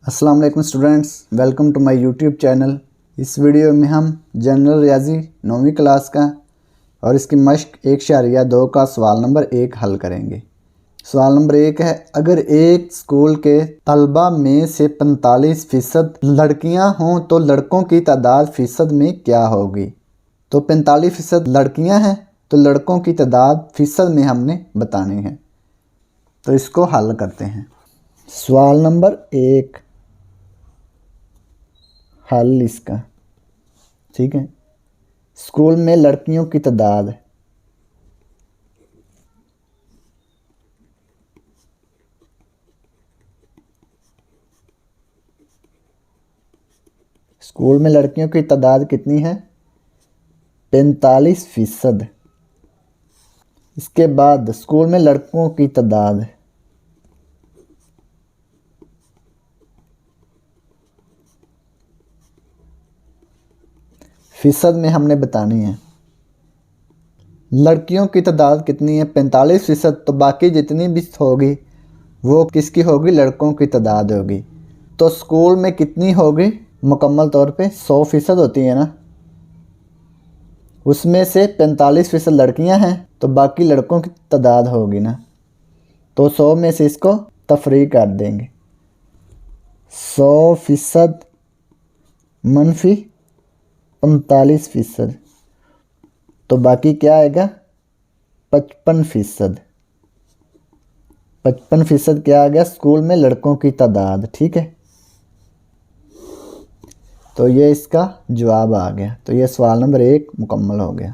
अस्सलाम वालेकुम students, welcome to my YouTube channel. इस वीडियो में हम जनरल रियाजी 9वीं क्लास का और इसकी मश्क 1.2 का सवाल नंबर 1 हल करेंगे। सवाल नंबर 1 है, अगर एक स्कूल के तलबा में से 45% लड़कियां हों तो लड़कों की तादाद फ़ीसद में क्या होगी। तो 45% लड़कियां हैं तो लड़कों की तादाद फ़ीसद में हमने बतानी है। तो इसको हल करते हैं। सवाल नंबर 1 हल इसका, ठीक है। स्कूल में लड़कियों की तादाद की तादाद कितनी है? 45%। इसके बाद स्कूल में लड़कों की तादाद फ़ीसद में हमने बतानी है। लड़कियों की तादाद कितनी है? 45%। तो बाकी जितनी भी होगी वो किसकी होगी? लड़कों की तादाद होगी। तो स्कूल में कितनी होगी? मुकम्मल तौर पे 100% होती है ना, उसमें से 45% लड़कियां हैं तो बाकी लड़कों की तादाद होगी ना। तो 100 में से इसको तफरीक कर देंगे। 100% मनफी 45%, तो बाकी क्या आएगा? 55%। 55% क्या आ गया? स्कूल में लड़कों की तादाद, ठीक है। तो ये इसका जवाब आ गया। तो ये सवाल नंबर 1 मुकम्मल हो गया।